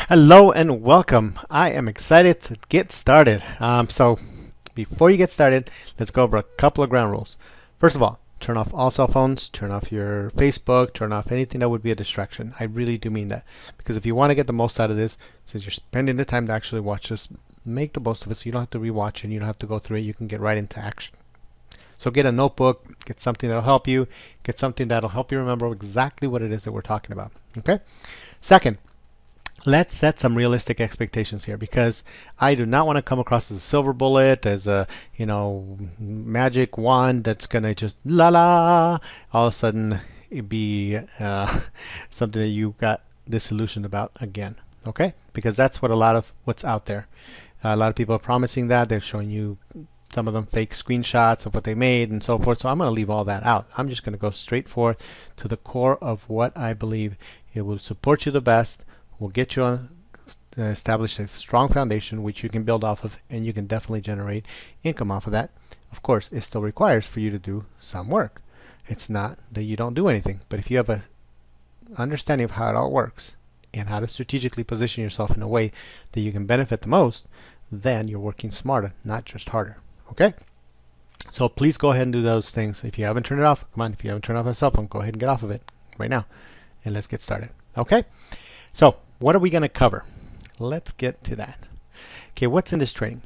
Hello and welcome. I am excited to get started. So before you get started, let's go over a couple of ground rules. First of all, turn off all cell phones, turn off your Facebook, turn off anything that would be a distraction. I really do mean that. Because if you want to get the most out of this, since you're spending the time to actually watch this, make the most of it so you don't have to rewatch it and you don't have to go through it. You can get right into action. So get a notebook, get something that'll help you, get something that'll help you remember exactly what it is that we're talking about. Okay? Second, let's set some realistic expectations here, because I do not want to come across as a silver bullet, as a magic wand that's gonna just all of a sudden be something that you got disillusioned about again. Okay, because that's what a lot of what's out there. A lot of people are promising that they're showing you some of them fake screenshots of what they made and so forth. So I'm going to leave all that out. I'm just going to go straight forth to the core of what I believe it will support you the best, will get you on establish a strong foundation which you can build off of, and you can definitely generate income off of that. Of course, it still requires for you to do some work. It's not that you don't do anything, but if you have a understanding of how it all works and how to strategically position yourself in a way that you can benefit the most, then you're working smarter, not just harder. Okay? So please go ahead and do those things. If you haven't turned it off, come on, if you haven't turned off a cell phone, go ahead and get off of it right now. And let's get started. Okay? So what are we going to cover? Let's get to that. Okay, what's in this training?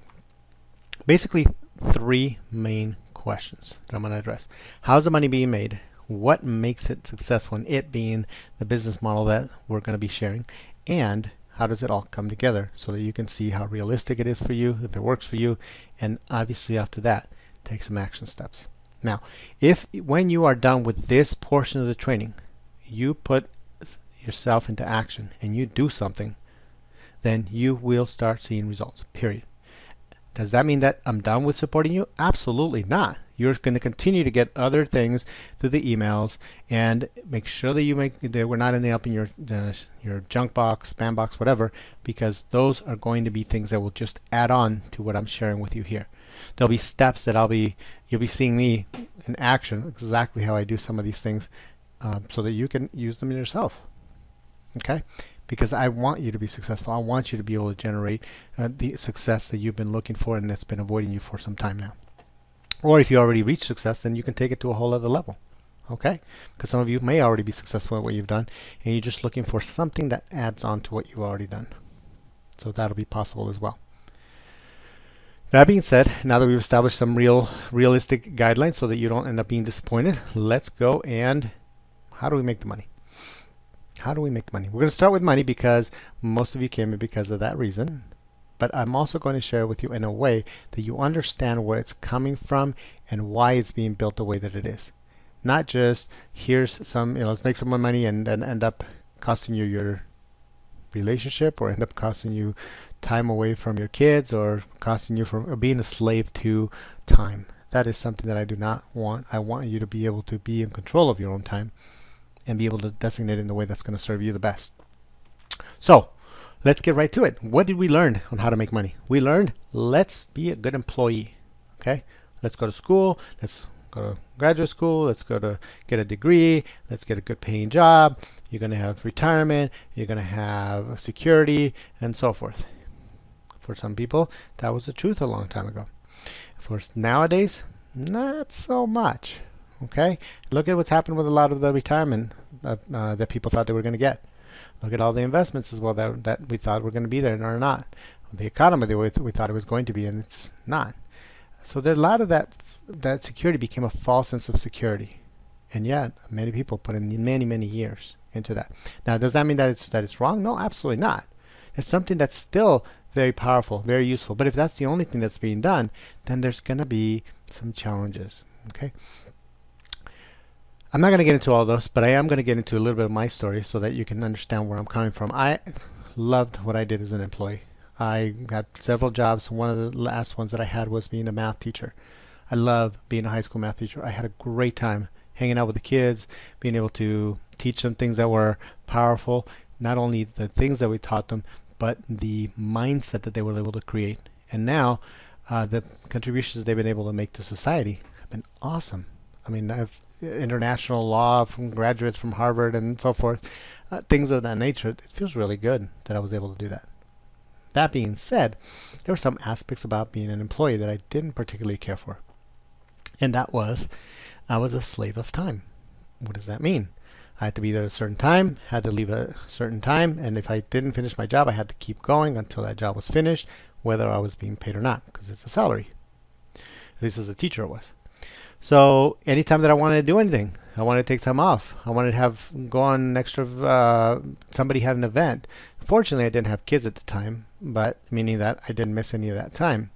Basically, three main questions that I'm going to address. How's the money being made? What makes it successful, and it being the business model that we're going to be sharing? And how does it all come together so that you can see how realistic it is for you, if it works for you, and obviously after that, take some action steps. Now, if when you are done with this portion of the training, you put yourself into action and you do something, then you will start seeing results, period. Does that mean that I'm done with supporting you? Absolutely not. You're going to continue to get other things through the emails, and make sure that we're not ending up in your junk box, spam box, whatever, because those are going to be things that will just add on to what I'm sharing with you here. There'll be steps that you'll be seeing me in action, exactly how I do some of these things, so that you can use them yourself. Okay? Because I want you to be successful. I want you to be able to generate the success that you've been looking for and that's been avoiding you for some time now. Or if you already reached success, then you can take it to a whole other level. Okay? Because some of you may already be successful at what you've done, and you're just looking for something that adds on to what you've already done. So that'll be possible as well. That being said, now that we've established some realistic guidelines so that you don't end up being disappointed, let's go and how do we make the money? How do we make money? We're going to start with money because most of you came in because of that reason. But I'm also going to share with you in a way that you understand where it's coming from and why it's being built the way that it is. Not just here's some, let's make some more money and then end up costing you your relationship, or end up costing you time away from your kids, or costing you from being a slave to time. That is something that I do not want. I want you to be able to be in control of your own time and be able to designate it in the way that's going to serve you the best. So let's get right to it. What did we learn on how to make money? We learned, let's be a good employee. Okay? Let's go to school. Let's go to graduate school. Let's go to get a degree. Let's get a good paying job. You're going to have retirement. You're going to have security and so forth. For some people, that was the truth a long time ago. For nowadays, not so much. Okay? Look at what's happened with a lot of the retirement that people thought they were going to get. Look at all the investments as well that we thought were going to be there and are not. The economy the way we thought it was going to be, and it's not. So there's a lot of that security became a false sense of security, and yet many people put in many years into that. Now, does that mean that it's wrong? No, absolutely not. It's something that's still very powerful, very useful. But if that's the only thing that's being done, then there's going to be some challenges. Okay. I'm not going to get into all those, but I am going to get into a little bit of my story so that you can understand where I'm coming from. I loved what I did as an employee. I had several jobs. One of the last ones that I had was being a math teacher. I love being a high school math teacher. I had a great time hanging out with the kids, being able to teach them things that were powerful, not only the things that we taught them, but the mindset that they were able to create. And now the contributions they've been able to make to society have been awesome. I mean, I have international law from graduates from Harvard and so forth, things of that nature. It feels really good that I was able to do that. That being said, there were some aspects about being an employee that I didn't particularly care for. And that was, I was a slave of time. What does that mean? I had to be there at a certain time, had to leave at a certain time, and if I didn't finish my job, I had to keep going until that job was finished, whether I was being paid or not, because it's a salary. At least as a teacher it was. So anytime that I wanted to do anything, I wanted to take time off. I wanted to go on an extra, somebody had an event. Fortunately, I didn't have kids at the time, but meaning that I didn't miss any of that time.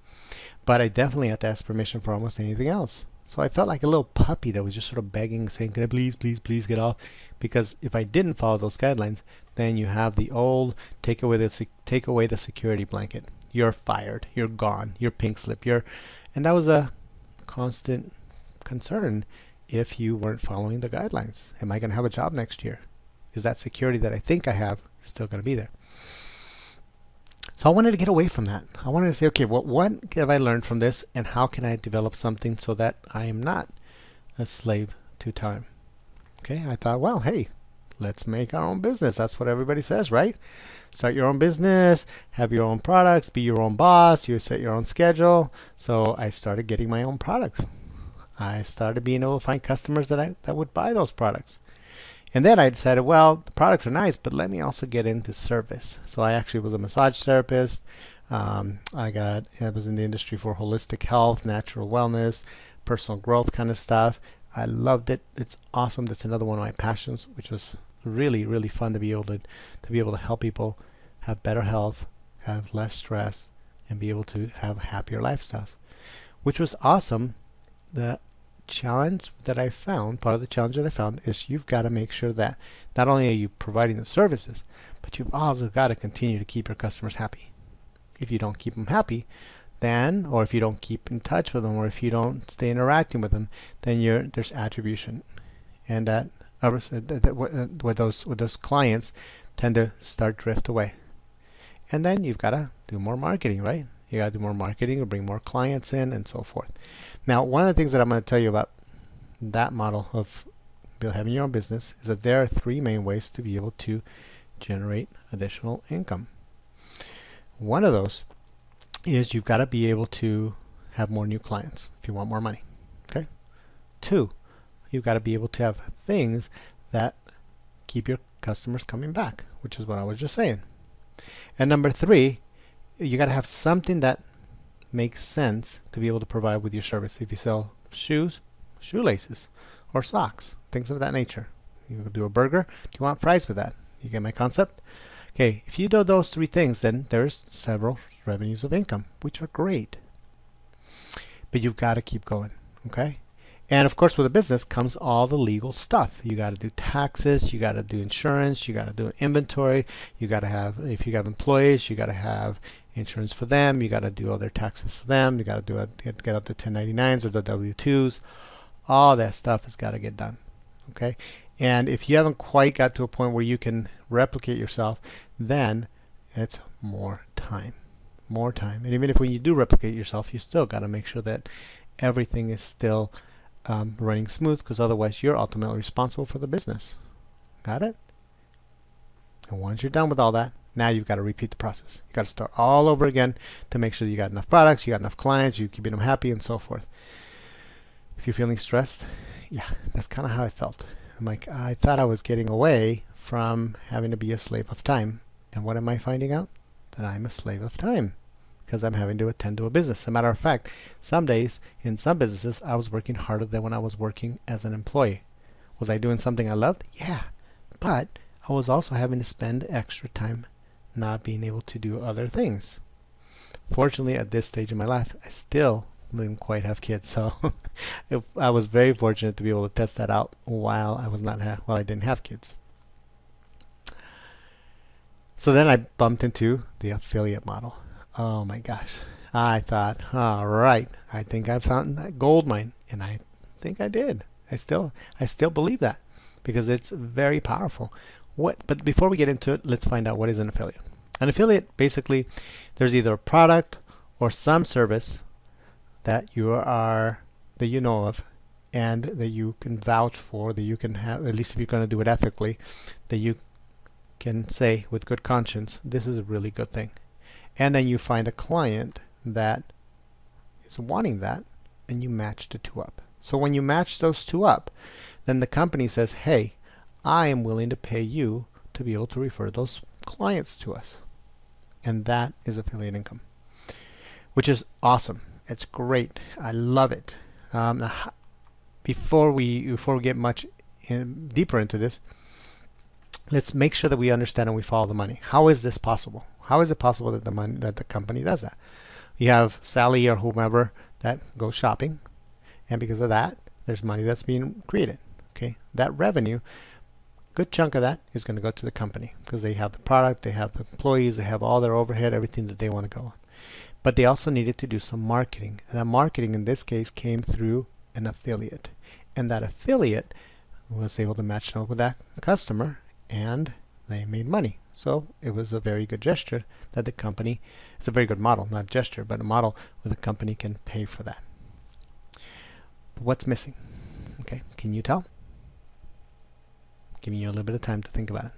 But I definitely had to ask permission for almost anything else. So I felt like a little puppy that was just sort of begging, saying, can I please, please, please get off? Because if I didn't follow those guidelines, then you have the old take away the security blanket. You're fired. You're gone. You're pink slip. And that was a constant concern if you weren't following the guidelines. Am I going to have a job next year? Is that security that I think I have still going to be there? So I wanted to get away from that. I wanted to say, okay, well, what have I learned from this, and how can I develop something so that I am not a slave to time? Okay, I thought, well, hey, let's make our own business. That's what everybody says, right? Start your own business, have your own products, be your own boss, you set your own schedule. So I started getting my own products. I started being able to find customers that would buy those products. And then I decided, well, the products are nice, but let me also get into service. So I actually was a massage therapist. I was in the industry for holistic health, natural wellness, personal growth kind of stuff. I loved it. It's awesome. That's another one of my passions, which was really, really fun to be able to help people have better health, have less stress, and be able to have happier lifestyles, which was awesome. The challenge that I found, part of the challenge that I found, is you've got to make sure that not only are you providing the services, but you've also got to continue to keep your customers happy. If you don't keep them happy, then, or if you don't keep in touch with them, or if you don't stay interacting with them, then there's attribution, and that with those clients tend to start drift away. And then you've got to do more marketing, right? You got to do more marketing or bring more clients in and so forth. Now, one of the things that I'm going to tell you about that model of having your own business is that there are three main ways to be able to generate additional income. One of those is you've got to be able to have more new clients if you want more money. Okay? Two, you've got to be able to have things that keep your customers coming back, which is what I was just saying. And number three, you got to have something that makes sense to be able to provide with your service. If you sell shoes, shoelaces, or socks, things of that nature. You do a burger, do you want fries with that? You get my concept? Okay, if you do those three things, then there's several revenues of income, which are great. But you've got to keep going, okay? And of course, with a business comes all the legal stuff. You got to do taxes, you got to do insurance, you got to do inventory, you got to have, if you have employees, you got to have insurance for them, you got to do all their taxes for them, you got to get out the 1099s or the W-2s. All that stuff has got to get done, okay? And if you haven't quite got to a point where you can replicate yourself, then it's more time. More time. And even if when you do replicate yourself, you still got to make sure that everything is still running smooth, because otherwise you're ultimately responsible for the business. Got it? And once you're done with all that, now you've got to repeat the process. You've got to start all over again to make sure that you got enough products, you got enough clients, you're keeping them happy, and so forth. If you're feeling stressed, yeah, that's kind of how I felt. I'm like, I thought I was getting away from having to be a slave of time. And what am I finding out? That I'm a slave of time, because I'm having to attend to a business. As a matter of fact, some days in some businesses, I was working harder than when I was working as an employee. Was I doing something I loved? Yeah. But I was also having to spend extra time not being able to do other things. Fortunately, at this stage in my life, I still didn't quite have kids, so I was very fortunate to be able to test that out while I didn't have kids. So then I bumped into the affiliate model. Oh my gosh. I thought, all right, I think I've found that gold mine, and I think I did. I still believe that, because it's very powerful. But before we get into it, let's find out what is an affiliate. An affiliate, basically, there's either a product or some service that you know of, and that you can vouch for, that you can have, at least if you're going to do it ethically, that you can say with good conscience, this is a really good thing. And then you find a client that is wanting that, and you match the two up. So when you match those two up, then the company says, hey, I am willing to pay you to be able to refer those clients to us. And that is affiliate income, which is awesome. It's great. I love it. Before we get much deeper into this, let's make sure that we understand and we follow the money. How is this possible? How is it possible that the company does that? You have Sally or whomever that goes shopping, and because of that, there's money that's being created. Okay, that revenue, good chunk of that is going to go to the company because they have the product, they have the employees, they have all their overhead, everything that they want to go on. But they also needed to do some marketing. And that marketing in this case came through an affiliate. And that affiliate was able to match up with that customer, and they made money. So it was a very good gesture that the company, it's a very good model, not gesture, but a model where the company can pay for that. But what's missing? Okay, can you tell? Giving you a little bit of time to think about it.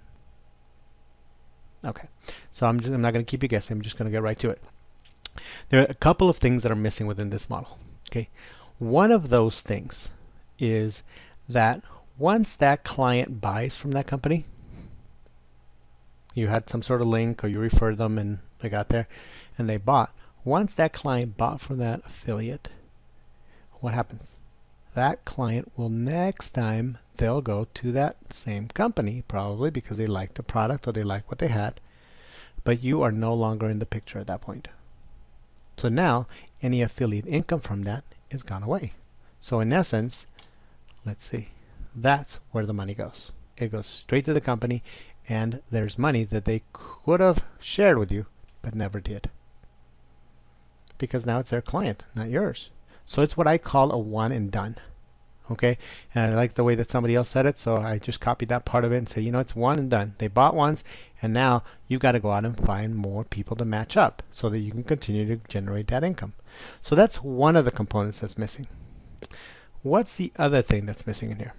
Okay, so I'm not going to keep you guessing. I'm just going to get right to it. There are a couple of things that are missing within this model. Okay, one of those things is that once that client buys from that company, you had some sort of link or you referred them and they got there and they bought. Once that client bought from that affiliate, what happens? That client will next time they'll go to that same company, probably because they like the product or they like what they had, but you are no longer in the picture at that point. So now any affiliate income from that is gone away. So in essence, let's see, that's where the money goes. It goes straight to the company, and there's money that they could have shared with you but never did, because now it's their client, not yours. So it's what I call a one and done. Okay, and I like the way that somebody else said it, so I just copied that part of it and say, you know, it's one and done. They bought once, and now you've got to go out and find more people to match up so that you can continue to generate that income. So that's one of the components that's missing. What's the other thing that's missing in here?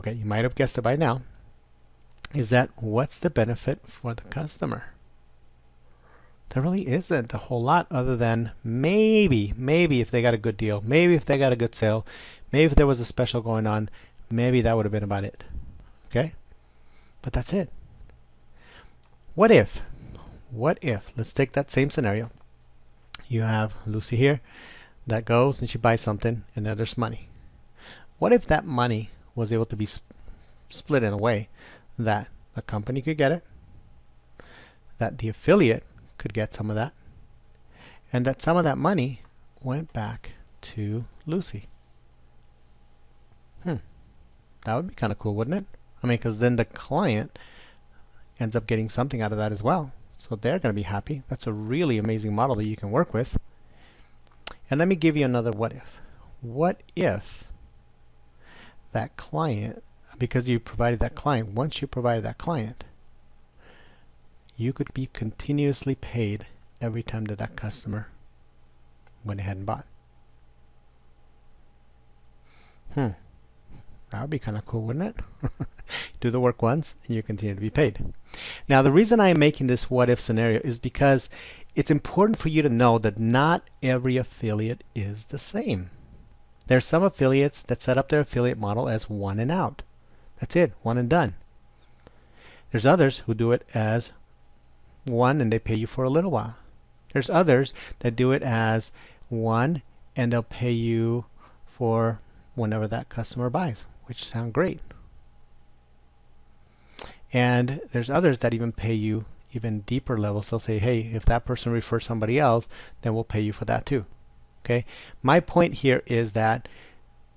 Okay, you might have guessed it by now. Is that what's the benefit for the customer? There really isn't a whole lot other than maybe if they got a good deal, maybe if they got a good sale, maybe if there was a special going on, maybe that would have been about it. Okay? But that's it. What if, let's take that same scenario. You have Lucy here that goes and she buys something and then there's money. What if that money was able to be split in a way that the company could get it, that the affiliate could get some of that, and that some of that money went back to Lucy? That would be kind of cool, wouldn't it? I mean, because then the client ends up getting something out of that as well. So they're going to be happy. That's a really amazing model that you can work with. And let me give you another what if. What if that client, because you provided that client, once you provided that client, you could be continuously paid every time that that customer went ahead and bought. That would be kind of cool, wouldn't it? Do the work once and you continue to be paid. Now, the reason I am making this what if scenario is because it's important for you to know that not every affiliate is the same. There's some affiliates that set up their affiliate model as one and out. That's it, one and done. There's others who do it as one and they pay you for a little while. There's others that do it as one and they'll pay you for whenever that customer buys, which sound great. And there's others that even pay you even deeper levels. They'll say, hey, if that person refers somebody else, then we'll pay you for that too. Okay? My point here is that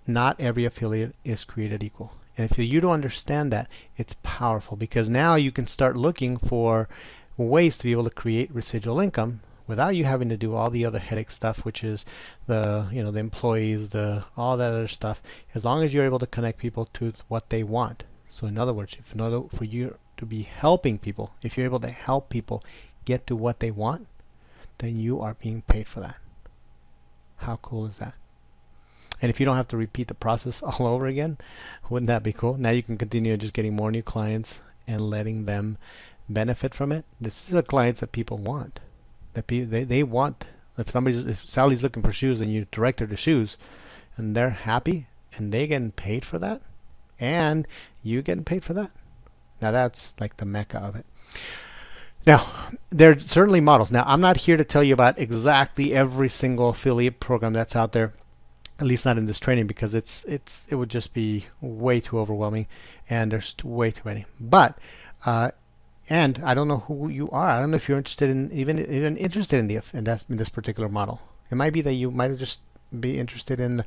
not every affiliate is created equal. And if you don't understand that, it's powerful, because now you can start looking for ways to be able to create residual income without you having to do all the other headache stuff, which is the the employees, all that other stuff. As long as you're able to connect people to what they want. So in other words, if in order for you to be helping people, if you're able to help people get to what they want, then you are being paid for that. How cool is that? And if you don't have to repeat the process all over again, wouldn't that be cool? Now you can continue just getting more new clients and letting them benefit from it. This is the clients that people want. That they want. If Sally's looking for shoes and you direct her to shoes, and they're happy and they getting paid for that, and you getting paid for that, now that's like the mecca of it. Now, there are certainly models. Now, I'm not here to tell you about exactly every single affiliate program that's out there, at least not in this training, because it would just be way too overwhelming, and there's way too many. But and I don't know who you are. I don't know if you're interested in even interested in this particular model. It might be that you might just be interested in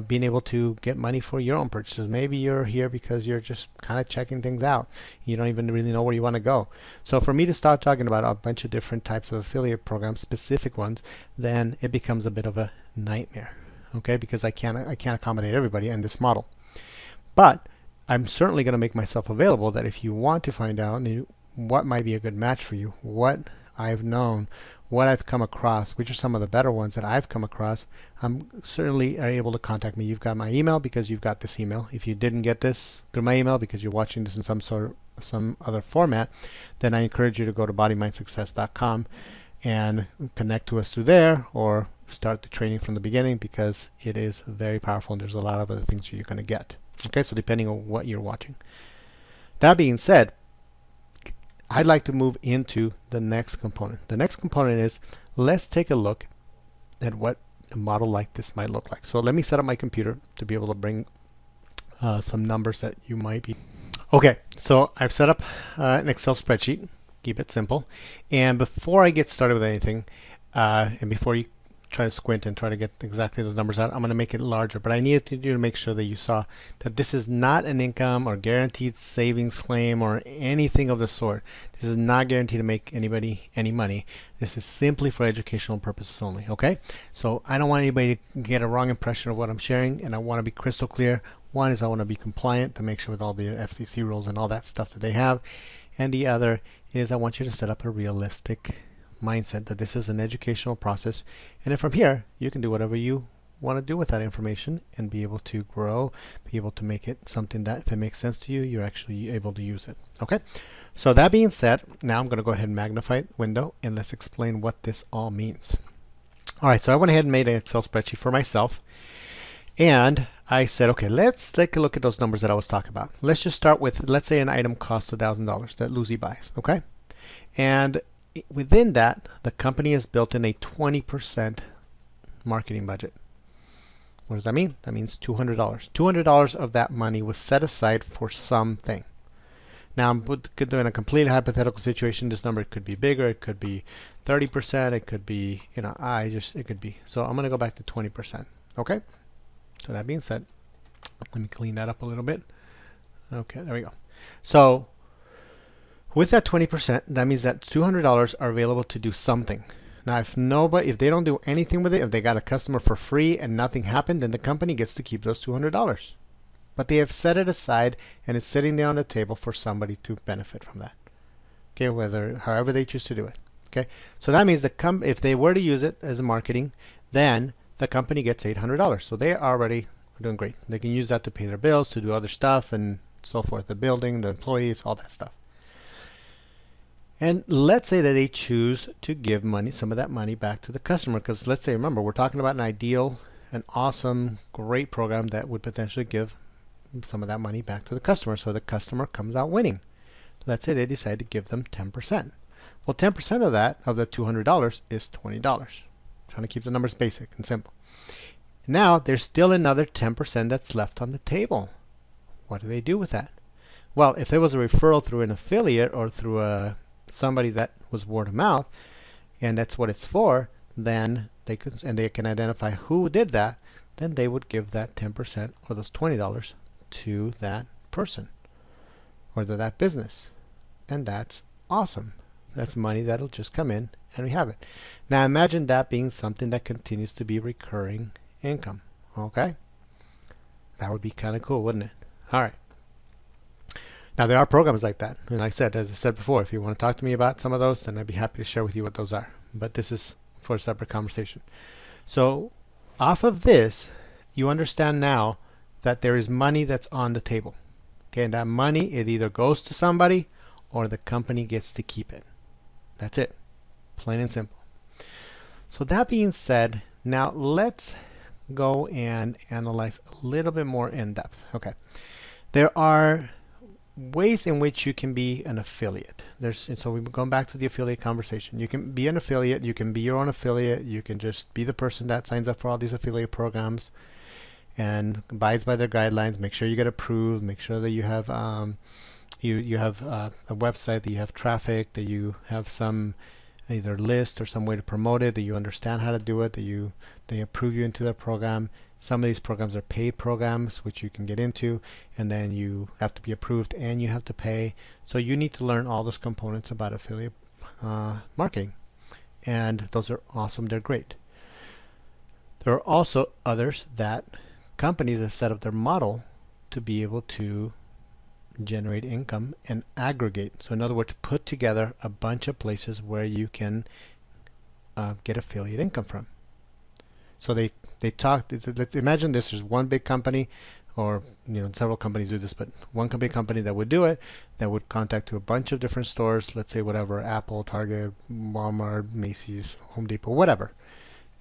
being able to get money for your own purchases. Maybe you're here because you're just kind of checking things out. You don't even really know where you want to go. So for me to start talking about a bunch of different types of affiliate programs, specific ones, then it becomes a bit of a nightmare. Okay, because I can't accommodate everybody in this model. But I'm certainly going to make myself available that if you want to find out what might be a good match for you, what I've known, what I've come across, which are some of the better ones that I've come across, certainly are able to contact me. You've got my email because you've got this email. If you didn't get this through my email because you're watching this in some other format, then I encourage you to go to bodymindsuccess.com and connect to us through there, or start the training from the beginning, because it is very powerful and there's a lot of other things you're going to get. Okay, so depending on what you're watching. That being said, I'd like to move into the next component. The next component is, let's take a look at what a model like this might look like. So let me set up my computer to be able to bring some numbers that you might be. Okay, so I've set up an Excel spreadsheet. Keep it simple. And before I get started with anything, and before you try to squint and try to get exactly those numbers out, I'm going to make it larger. But I needed you to make sure that you saw that this is not an income or guaranteed savings claim or anything of the sort. This is not guaranteed to make anybody any money. This is simply for educational purposes only. Okay? So I don't want anybody to get a wrong impression of what I'm sharing, and I want to be crystal clear. One is I want to be compliant to make sure with all the FCC rules and all that stuff that they have. And the other is I want you to set up a realistic mindset that this is an educational process, and then from here you can do whatever you want to do with that information and be able to grow, be able to make it something that, if it makes sense to you, you're actually able to use it. Okay, so that being said, now I'm going to go ahead and magnify the window and let's explain what this all means. Alright, so I went ahead and made an Excel spreadsheet for myself, and I said, okay, let's take a look at those numbers that I was talking about. Let's just start with, let's say an item costs $1,000 that Lucy buys. Okay, and within that, the company has built in a 20% marketing budget. What does that mean? That means $200. $200 of that money was set aside for something. Now, I'm doing a completely hypothetical situation. This number could be bigger. It could be 30%. It could be, it could be. So I'm going to go back to 20%. Okay? So that being said, let me clean that up a little bit. Okay, there we go. So with that 20%, that means that $200 are available to do something. Now, if they don't do anything with it, if they got a customer for free and nothing happened, then the company gets to keep those $200. But they have set it aside and it's sitting there on the table for somebody to benefit from that. Okay, however they choose to do it. Okay, so that means if they were to use it as a marketing, then the company gets $800. So they already are doing great. They can use that to pay their bills, to do other stuff, and so forth. The building, the employees, all that stuff. And let's say that they choose to give some of that money back to the customer, because let's say, remember, we're talking about an ideal, an awesome, great program that would potentially give some of that money back to the customer, so the customer comes out winning. Let's say they decide to give them 10%. Well, 10% of that, of the $200, is $20. Trying to keep the numbers basic and simple. Now, there's still another 10% that's left on the table. What do they do with that? Well, if it was a referral through an affiliate or through somebody that was word of mouth, and that's what it's for, then they can identify who did that, then they would give that 10% or those $20 to that person or to that business. And that's awesome. That's money that'll just come in and we have it. Now imagine that being something that continues to be recurring income. Okay? That would be kind of cool, wouldn't it? Alright. Now there are programs like that. And like I said, as I said before, if you want to talk to me about some of those, then I'd be happy to share with you what those are. But this is for a separate conversation. So off of this, you understand now that there is money that's on the table. Okay, and that money, it either goes to somebody or the company gets to keep it. That's it. Plain and simple. So that being said, now let's go and analyze a little bit more in depth. Okay, there are ways in which you can be an affiliate. So we're going back to the affiliate conversation. You can be an affiliate, you can be your own affiliate, you can just be the person that signs up for all these affiliate programs and abides by their guidelines. Make sure you get approved, make sure that you have you have a website, that you have traffic, that you have some either list or some way to promote it, that you understand how to do it, that they approve you into their program. Some of these programs are paid programs, which you can get into, and then you have to be approved and you have to pay. So you need to learn all those components about affiliate marketing, and those are awesome. They're great. There are also others that companies have set up their model to be able to generate income and aggregate. So in other words, put together a bunch of places where you can get affiliate income from. So they talk. Let's imagine this is one big company, or several companies do this, but one big company that would do it, that would contact to a bunch of different stores. Let's say whatever, Apple, Target, Walmart, Macy's, Home Depot, whatever.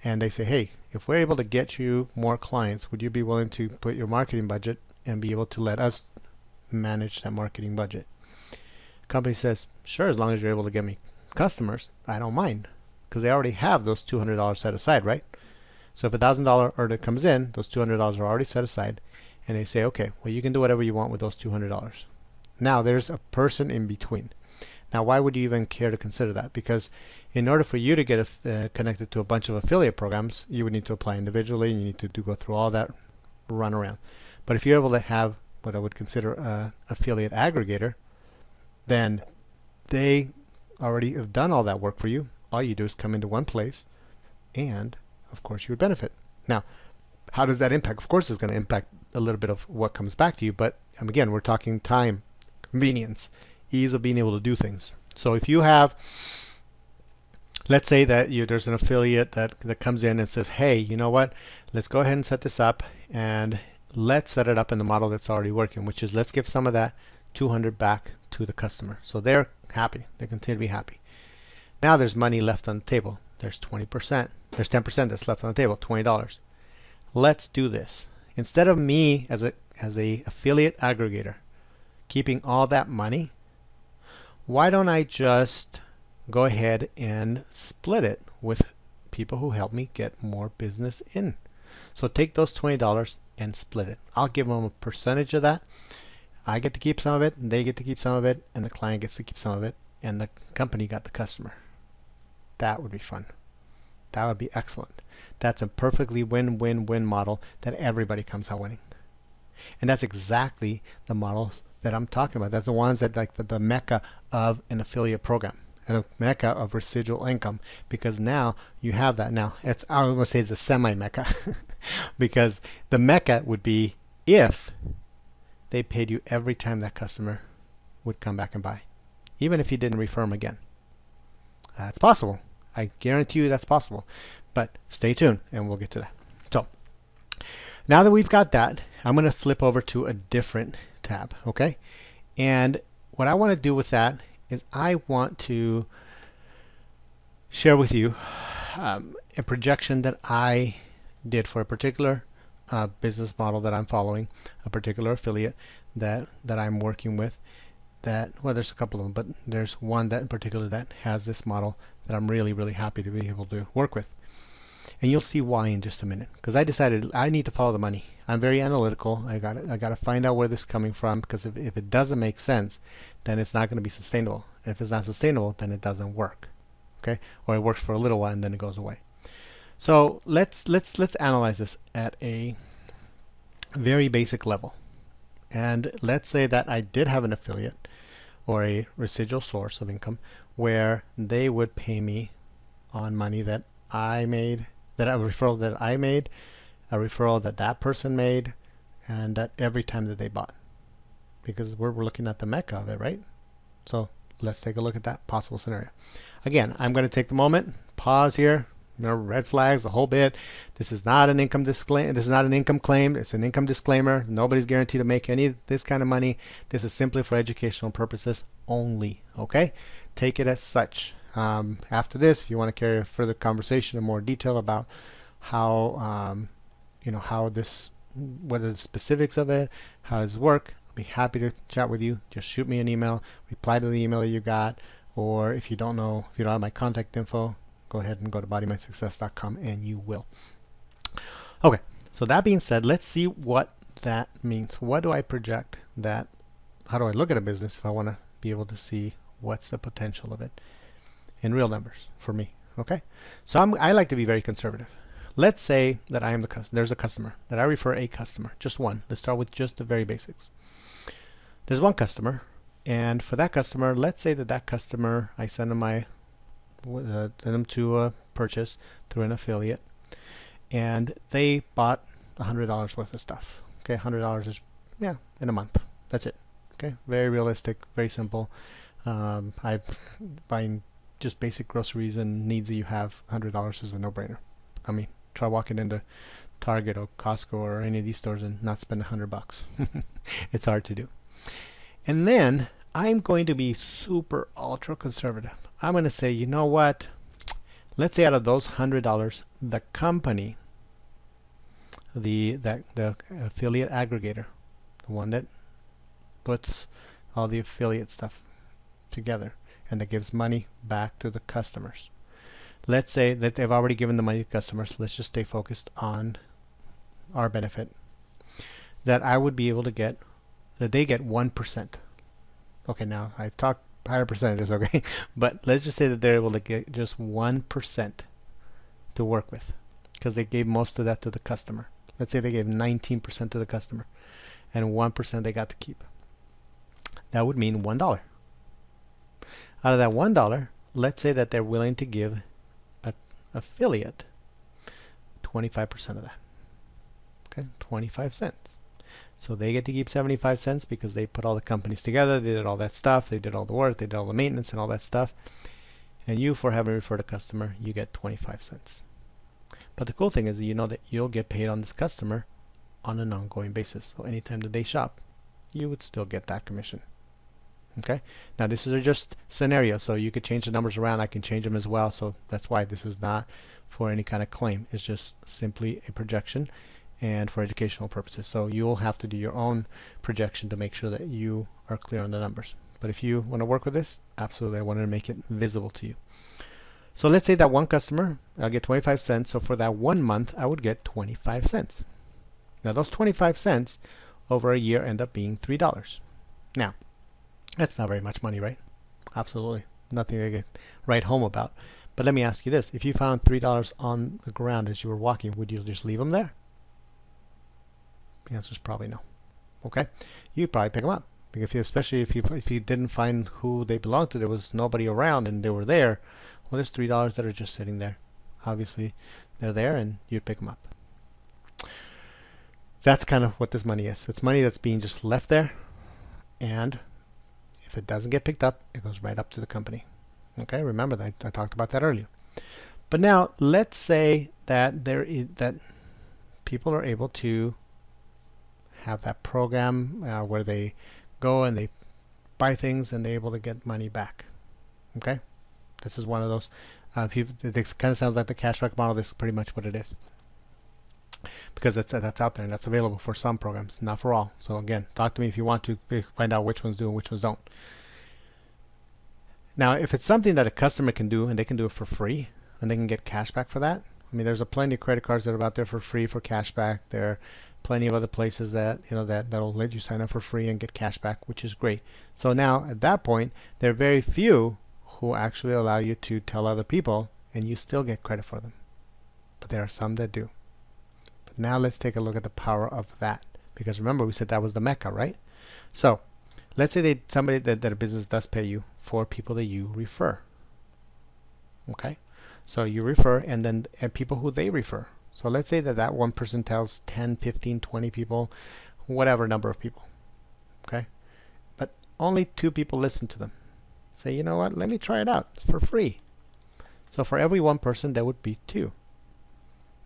And they say, hey, if we're able to get you more clients, would you be willing to put your marketing budget and be able to let us manage that marketing budget? Company says, sure, as long as you're able to get me customers, I don't mind, because they already have those $200 set aside, right? So if $1,000 order comes in, those $200 are already set aside, and they say, okay, well, you can do whatever you want with those $200. Now there's a person in between. Now why would you even care to consider that? Because in order for you to get connected to a bunch of affiliate programs, you would need to apply individually, and you need to go through all that run around. But if you're able to have what I would consider an affiliate aggregator, then they already have done all that work for you. All you do is come into one place, and of course you would benefit. Now, how does that impact? Of course it's going to impact a little bit of what comes back to you, but again, we're talking time, convenience, ease of being able to do things. So if you have, let's say that there's an affiliate that comes in and says, hey, you know what, let's go ahead and set this up, and let's set it up in the model that's already working, which is let's give some of that $200 back to the customer. So they're happy. They continue to be happy. Now there's money left on the table. There's 20%. There's 10% that's left on the table, $20. Let's do this. Instead of me as a affiliate aggregator keeping all that money, why don't I just go ahead and split it with people who help me get more business in? So take those $20 and split it. I'll give them a percentage of that. I get to keep some of it, and they get to keep some of it, and the client gets to keep some of it, and the company got the customer. That would be fun. That would be excellent. That's a perfectly win-win-win model that everybody comes out winning. And that's exactly the model that I'm talking about. That's the ones that like the mecca of an affiliate program, and a mecca of residual income, because now you have that. Now I would going to say it's a semi-mecca because the mecca would be if they paid you every time that customer would come back and buy, even if you didn't refer them again. That's possible. I guarantee you that's possible. But stay tuned and we'll get to that. So now that we've got that, I'm going to flip over to a different tab, okay? And what I want to do with that is I want to share with you a projection that I did for a particular business model that I'm following, a particular affiliate that I'm working with. Well, there's a couple of them, but there's one that in particular that has this model that I'm really, really happy to be able to work with. And you'll see why in just a minute, because I decided I need to follow the money. I'm very analytical. I got to find out where this is coming from, because if it doesn't make sense, then it's not going to be sustainable. And if it's not sustainable, then it doesn't work. Okay? Or it works for a little while and then it goes away. So let's analyze this at a very basic level. And let's say that I did have an affiliate or a residual source of income where they would pay me on money that I made, that a referral that I made, a referral that that person made, and that every time that they bought. Because we're looking at the mecca of it, right? So let's take a look at that possible scenario. Again, I'm going to take the moment, pause here, red flags, the whole bit. This is not an income disclaimer. This is not an income claim. It's an income disclaimer. Nobody's guaranteed to make any of this kind of money. This is simply for educational purposes only. Okay, take it as such. After this, if you want to carry a further conversation in more detail about how how this, what are the specifics of it, how does it work, I'll be happy to chat with you. Just shoot me an email, reply to the email that you got, or if you don't know, if you don't have my contact info, go ahead and go to bodymindsuccess.com and you will. Okay, so that being said, let's see what that means. What do I project that? How do I look at a business if I want to be able to see what's the potential of it in real numbers for me? Okay, so I like to be very conservative. Let's say that I am the customer. There's a customer that I refer a customer, just one. Let's start with just the very basics. There's one customer, and for that customer, let's say that customer, I send them to a purchase through an affiliate, and they bought $100 worth of stuff. Okay, $100 is, yeah, in a month. That's it. Okay, very realistic, very simple. I'm buying just basic groceries and needs that you have. $100 is a no-brainer. I mean, try walking into Target or Costco or any of these stores and not spend $100. It's hard to do. And then I'm going to be super ultra conservative. I'm going to say, you know what? Let's say out of those $100, the company, the affiliate aggregator, the one that puts all the affiliate stuff together and that gives money back to the customers. Let's say that they've already given the money to customers. Let's just stay focused on our benefit. That I would be able to get, that they get 1%. Okay, now I've talked higher percentages, okay? But let's just say that they're able to get just 1% to work with because they gave most of that to the customer. Let's say they gave 19% to the customer and 1% they got to keep. That would mean $1. Out of that $1, let's say that they're willing to give an affiliate 25% of that. Okay, 25 cents. So they get to keep 75 cents because they put all the companies together, they did all that stuff, they did all the work, they did all the maintenance and all that stuff. And you, for having referred a customer, you get 25 cents. But the cool thing is that you know that you'll get paid on this customer on an ongoing basis. So anytime that they shop, you would still get that commission. Okay, now this is just scenario, so you could change the numbers around. I can change them as well, so that's why this is not for any kind of claim. It's just simply a projection and for educational purposes. So you'll have to do your own projection to make sure that you are clear on the numbers. But if you want to work with this, absolutely, I wanted to make it visible to you. So let's say that one customer, I'll get 25 cents. So for that 1 month, I would get 25 cents. Now those 25 cents over a year end up being $3. Now, that's not very much money, right? Absolutely. Nothing to get write home about. But let me ask you this. If you found $3 on the ground as you were walking, would you just leave them there? The answer is probably no. Okay? You'd probably pick them up. Especially if you didn't find who they belonged to, there was nobody around and they were there, well, there's $3 that are just sitting there. Obviously, they're there and you'd pick them up. That's kind of what this money is. It's money that's being just left there, and if it doesn't get picked up, it goes right up to the company. Okay, remember that I talked about that earlier. But now let's say that that people are able to have that program where they go and they buy things and they're able to get money back. Okay, this is one of those. It kind of sounds like the cashback model. This is pretty much what it is, because that's out there and that's available for some programs, not for all. So again, talk to me if you want to find out which ones do and which ones don't. Now, if it's something that a customer can do and they can do it for free and they can get cash back for that, I mean, there's plenty of credit cards that are out there for free for cash back. There are plenty of other places that that'll let you sign up for free and get cash back, which is great. So now at that point, there are very few who actually allow you to tell other people and you still get credit for them. But there are some that do. But now let's take a look at the power of that, because remember we said that was the mecca, right? So let's say somebody that a business does pay you for people that you refer. Okay, so you refer and then people who they refer. So let's say that one person tells 10, 15, 20 people, whatever number of people. Okay, but only 2 people listen to them. Say, you know what, let me try it out. It's for free. So for every one person, there would be 2.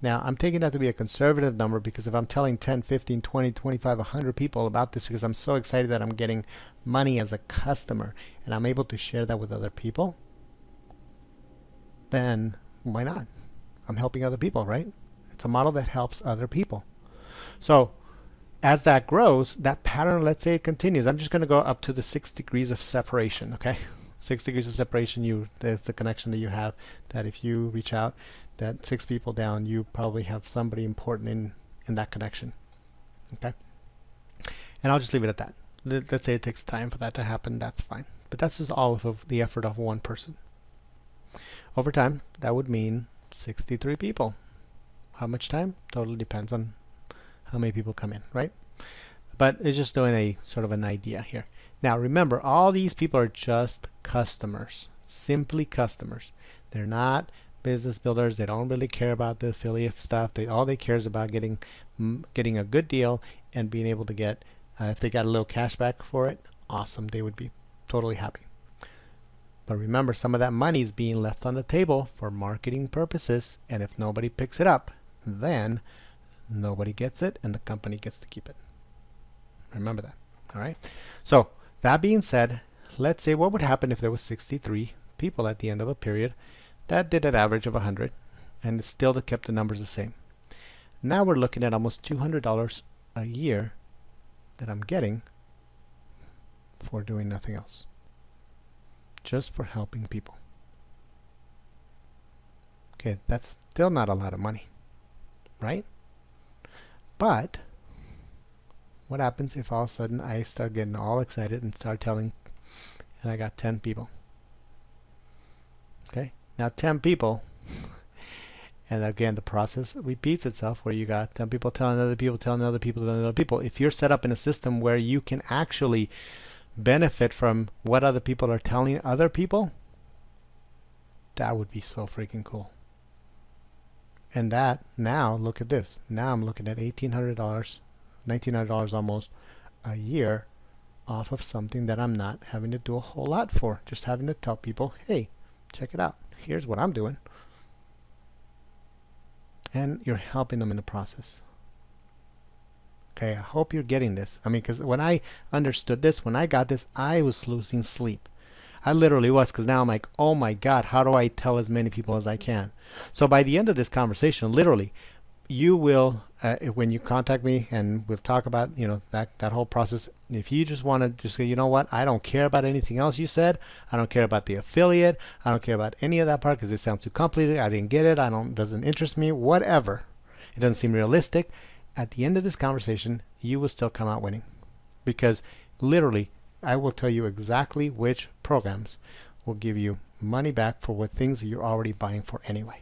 Now, I'm taking that to be a conservative number because if I'm telling 10, 15, 20, 25, 100 people about this because I'm so excited that I'm getting money as a customer and I'm able to share that with other people, then why not? I'm helping other people, right? It's a model that helps other people. So as that grows, that pattern, let's say it continues. I'm just going to go up to the 6 degrees of separation, okay? 6 degrees of separation, there's the connection that you have, that if you reach out, that 6 people down, you probably have somebody important in that connection, okay? And I'll just leave it at that. Let's say it takes time for that to happen, that's fine. But that's just all of the effort of one person. Over time, that would mean 63 people. How much time? Totally depends on how many people come in, right? But it's just doing a sort of an idea here. Now remember, all these people are just customers, simply customers. They're not business builders. They don't really care about the affiliate stuff. All they care is about getting a good deal and being able to get, if they got a little cash back for it, awesome. They would be totally happy. But remember, some of that money is being left on the table for marketing purposes, and if nobody picks it up, then nobody gets it and the company gets to keep it. Remember that. All right. So that being said, let's say what would happen if there was 63 people at the end of a period that did an average of 100 and it still kept the numbers the same. Now we're looking at almost $200 a year that I'm getting for doing nothing else, just for helping people. Okay, that's still not a lot of money, right? But what happens if all of a sudden I start getting all excited and start telling, and I got 10 people? Okay, now 10 people, and again the process repeats itself where you got 10 people telling other people, telling other people, telling other people. If you're set up in a system where you can actually benefit from what other people are telling other people, that would be so freaking cool. And that, now look at this. Now I'm looking at $1,800, $1,900 almost a year off of something that I'm not having to do a whole lot for. Just having to tell people, hey, check it out. Here's what I'm doing. And you're helping them in the process. Okay, I hope you're getting this. I mean, because when I understood this, when I got this, I was losing sleep. I literally was, because now I'm like, oh my God, how do I tell as many people as I can? So by the end of this conversation, literally, you will, when you contact me and we'll talk about, that whole process, if you just want to just say, you know what, I don't care about anything else you said. I don't care about the affiliate. I don't care about any of that part because it sounds too complicated. I didn't get it. Doesn't interest me, whatever. It doesn't seem realistic. At the end of this conversation, you will still come out winning, because literally, I will tell you exactly which programs will give you money back for what things that you're already buying for anyway.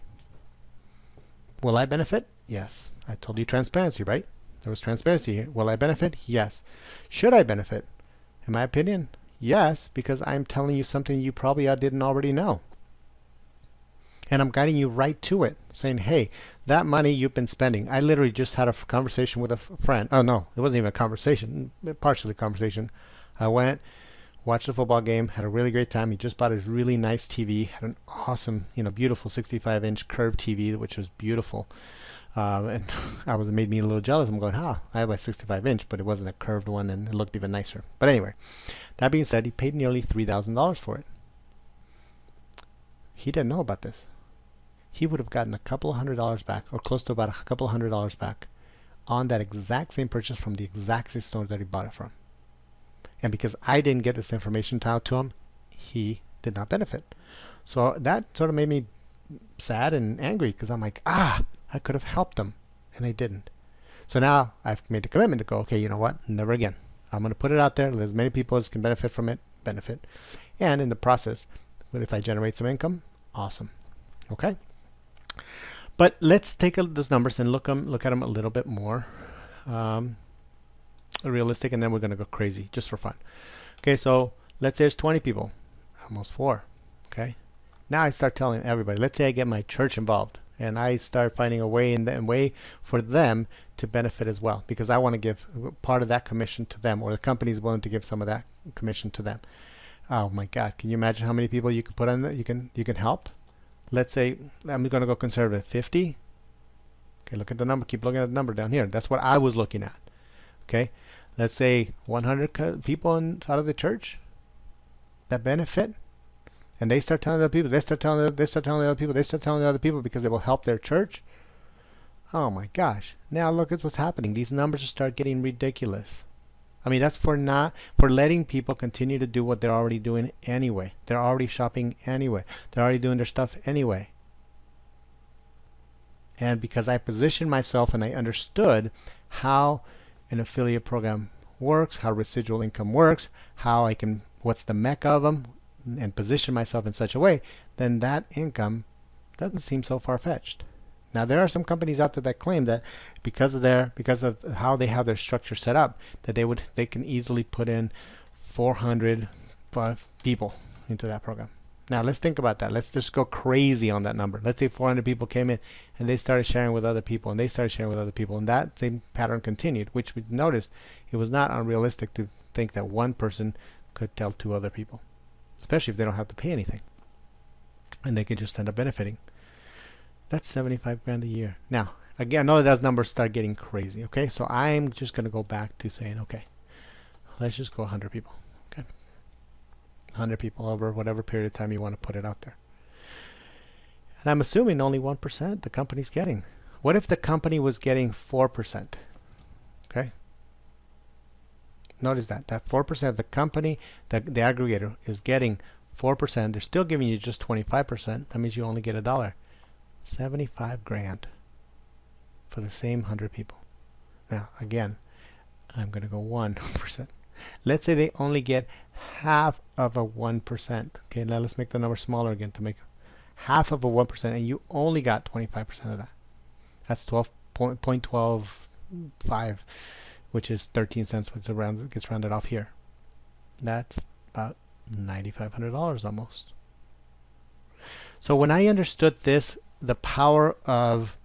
Will I benefit? Yes. I told you transparency, right? There was transparency here. Will I benefit? Yes. Should I benefit? In my opinion, yes, because I'm telling you something you probably didn't already know. And I'm guiding you right to it, saying, hey, that money you've been spending. I literally just had a conversation with a friend. Oh, no, it wasn't even a conversation, partially a conversation. I went, watched the football game, had a really great time. He just bought his really nice TV, had an awesome, beautiful 65-inch curved TV, which was beautiful. And it made me a little jealous. I'm going, I have a 65-inch, but it wasn't a curved one, and it looked even nicer. But anyway, that being said, he paid nearly $3,000 for it. He didn't know about this. He would have gotten a couple of $100 back, or close to about a couple of $100 back, on that exact same purchase from the exact same store that he bought it from. And because I didn't get this information out to him, he did not benefit. So that sort of made me sad and angry, because I'm like, I could have helped him, and I didn't. So now I've made the commitment to go, okay, you know what? Never again. I'm going to put it out there. Let as many people as can benefit from it, benefit. And in the process, if I generate some income, awesome. Okay? But let's take those numbers and look at them a little bit more realistic, and then we're going to go crazy just for fun. Okay, so let's say there's 20 people, almost 4. Okay, now I start telling everybody. Let's say I get my church involved, and I start finding a way for them to benefit as well, because I want to give part of that commission to them, or the company is willing to give some of that commission to them. Oh my God, can you imagine how many people you could put on that you can help? let's say I'm going to go conservative, 50. Okay, look at the number. Keep looking at the number down here. That's what I was looking at. Okay, let's say 100 people out of the church that benefit, and they start telling other people, they start telling other people, they start telling other people because it will help their church. Oh my gosh! Now look at what's happening. These numbers start getting ridiculous. I mean, that's for letting people continue to do what they're already doing anyway. They're already shopping anyway. They're already doing their stuff anyway. And because I positioned myself and I understood how an affiliate program works, how residual income works, what's the mecca of them, and position myself in such a way, then that income doesn't seem so far-fetched. Now there are some companies out there that claim that because of how they have their structure set up, that they can easily put in 400 people into that program. Now let's think about that. Let's just go crazy on that number. Let's say 400 people came in and they started sharing with other people, and they started sharing with other people, and that same pattern continued, which we noticed it was not unrealistic to think that one person could tell 2 other people, especially if they don't have to pay anything, and they could just end up benefiting. That's 75 grand a year. Now, again, I know those numbers start getting crazy, okay? So I'm just going to go back to saying, okay, let's just go 100 people, okay? 100 people over whatever period of time you want to put it out there. And I'm assuming only 1% the company's getting. What if the company was getting 4%? Okay? Notice that 4% of the company, the aggregator is getting 4%. They're still giving you just 25%. That means you only get $1. 75 grand for the same 100 people. Now, again, I'm going to go 1%. Let's say they only get half of a 1%. Okay, now let's make the number smaller again to make half of a 1%, and you only got 25% of that. That's 12.125, which is 13 cents, which gets rounded off here. That's about $9,500 almost. So when I understood this, the power of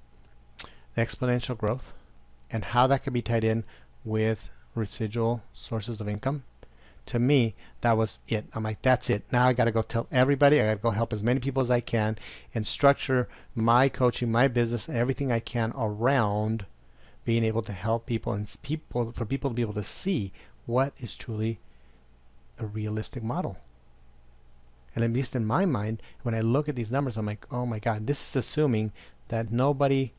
exponential growth and how that could be tied in with residual sources of income, to me, that was it. I'm like, that's it. Now I got to go tell everybody. I got to go help as many people as I can and structure my coaching, my business, everything I can around being able to help people and for people to be able to see what is truly a realistic model. And at least in my mind, when I look at these numbers, I'm like, oh my God, this is assuming that nobody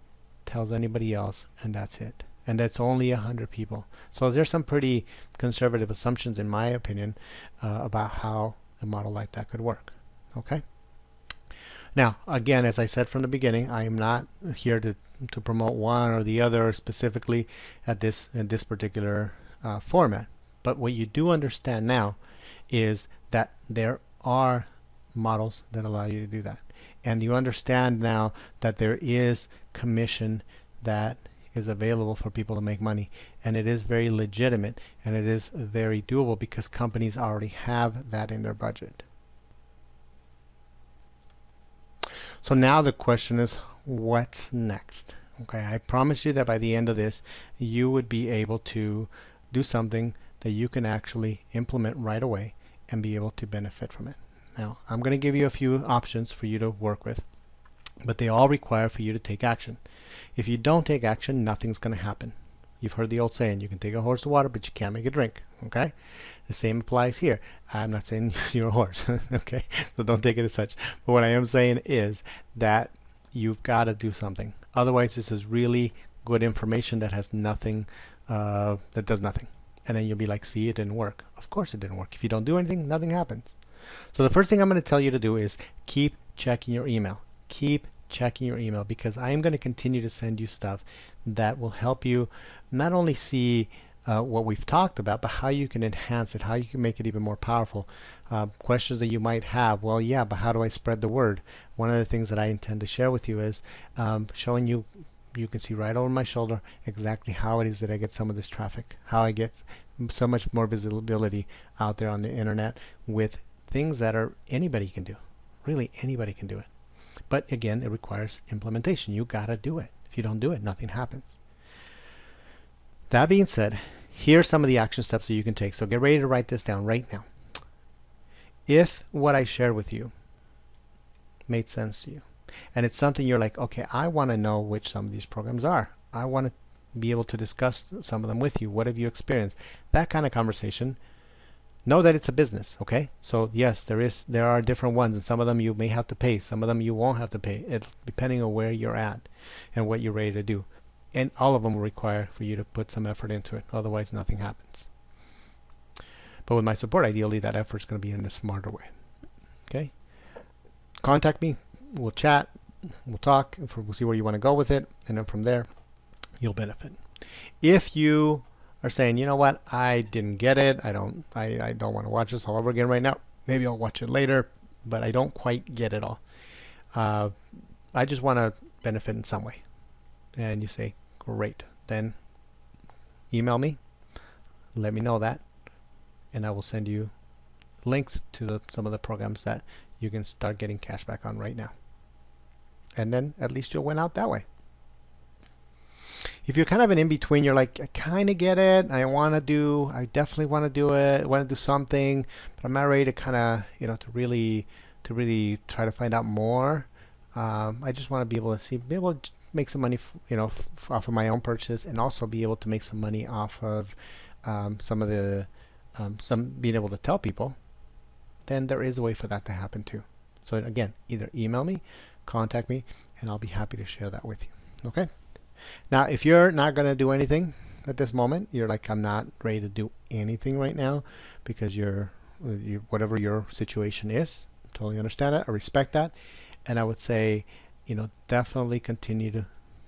tells anybody else, and that's it. And that's only 100 people. So there's some pretty conservative assumptions, in my opinion, about how a model like that could work. Okay? Now, again, as I said from the beginning, I am not here to promote one or the other specifically in this particular format. But what you do understand now is that there are models that allow you to do that. And you understand now that there is commission that is available for people to make money, and it is very legitimate, and it is very doable because companies already have that in their budget. So now the question is, what's next? Okay, I promise you that by the end of this, you would be able to do something that you can actually implement right away and be able to benefit from it. Now, I'm going to give you a few options for you to work with, but they all require for you to take action. If you don't take action, nothing's going to happen. You've heard the old saying, you can take a horse to water, but you can't make it drink. Okay? The same applies here. I'm not saying you're a horse. Okay? So don't take it as such. But what I am saying is that you've got to do something. Otherwise, this is really good information that has nothing, that does nothing. And then you'll be like, see, it didn't work. Of course it didn't work. If you don't do anything, nothing happens. So the first thing I'm going to tell you to do is keep checking your email. Keep checking your email, because I am going to continue to send you stuff that will help you not only see what we've talked about, but how you can enhance it, how you can make it even more powerful. Questions that you might have, well, yeah, but how do I spread the word? One of the things that I intend to share with you is showing you, you can see right over my shoulder exactly how it is that I get some of this traffic, how I get so much more visibility out there on the internet with things that anybody can do. Really, anybody can do it. But again, it requires implementation. You gotta do it. If you don't do it, nothing happens. That being said, here are some of the action steps that you can take. So get ready to write this down right now. If what I shared with you made sense to you, and it's something you're like, okay, I want to know which some of these programs are. I want to be able to discuss some of them with you. What have you experienced? That kind of conversation. Know that it's a business, okay? So yes, there are different ones, and some of them you may have to pay, some of them you won't have to pay, depending on where you're at and what you're ready to do. And all of them will require for you to put some effort into it. Otherwise, nothing happens. But with my support, ideally, that effort is going to be in a smarter way. Okay? Contact me. We'll chat. We'll talk. We'll see where you want to go with it, and then from there, you'll benefit. If you are saying, you know what, I didn't get it, I don't want to watch this all over again right now, maybe I'll watch it later, but I don't quite get it all, I just want to benefit in some way, and you say, great, then email me, let me know that, and I will send you links to some of the programs that you can start getting cash back on right now, and then at least you'll win out that way. If you're kind of an in-between, you're like, I kind of get it, I definitely want to do it, I want to do something, but I'm not ready to kind of, to really try to find out more. I just want to be able to make some money, off of my own purchase, and also be able to make some money off of some being able to tell people. Then there is a way for that to happen too. So again, either email me, contact me, and I'll be happy to share that with you. Okay? Now, if you're not going to do anything at this moment, you're like, I'm not ready to do anything right now because you're whatever your situation is, totally understand it, I respect that, and I would say, definitely continue to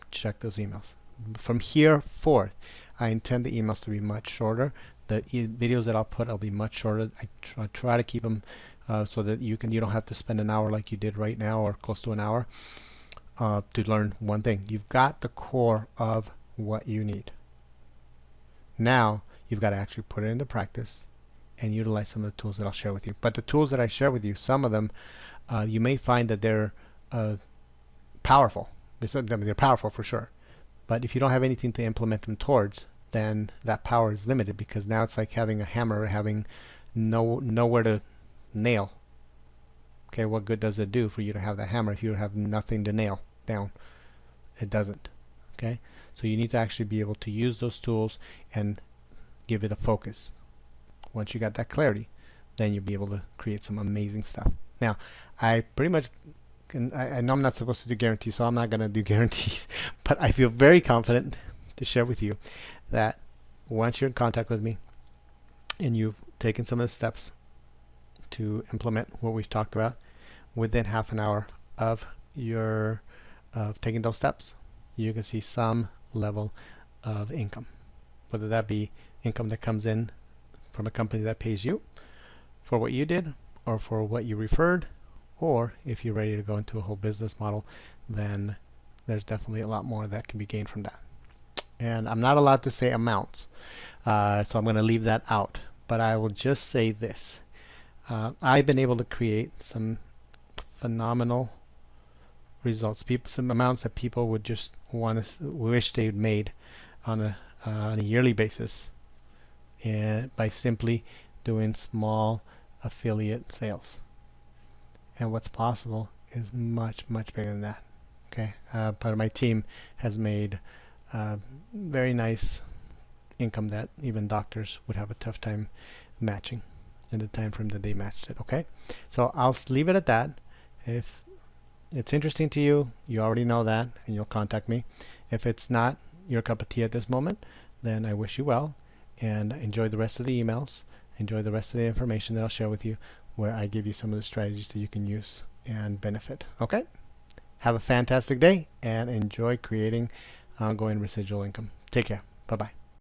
check those emails. From here forth, I intend the emails to be much shorter. The videos that I'll put, I'll be much shorter. I try to keep them so that you don't have to spend an hour like you did right now, or close to an hour. To learn one thing. You've got the core of what you need. Now you've got to actually put it into practice and utilize some of the tools that I'll share with you. But the tools that I share with you, some of them, you may find that they're powerful. They're powerful for sure. But if you don't have anything to implement them towards, then that power is limited, because now it's like having a hammer, having nowhere to nail. Okay, what good does it do for you to have that hammer if you have nothing to nail down? It doesn't. Okay, so you need to actually be able to use those tools and give it a focus. Once you got that clarity, then you'll be able to create some amazing stuff. Now, I pretty much I know I'm not supposed to do guarantees, so I'm not going to do guarantees, but I feel very confident to share with you that once you're in contact with me and you've taken some of the steps to implement what we've talked about, within half an hour of taking those steps, you can see some level of income, whether that be income that comes in from a company that pays you for what you did, or for what you referred, or if you're ready to go into a whole business model, then there's definitely a lot more that can be gained from that. And I'm not allowed to say amounts, so I'm going to leave that out, but I will just say this. I've been able to create some phenomenal results, some amounts that people would just wish they'd made on a yearly basis, and by simply doing small affiliate sales. And what's possible is much bigger than that. Okay, part of my team has made very nice income that even doctors would have a tough time matching in the time frame that they matched it. Okay, so I'll leave it at that. If it's interesting to you, you already know that, and you'll contact me. If it's not your cup of tea at this moment, then I wish you well, and enjoy the rest of the emails, enjoy the rest of the information that I'll share with you, where I give you some of the strategies that you can use and benefit. Okay, have a fantastic day and enjoy creating ongoing residual income. Take care. Bye bye.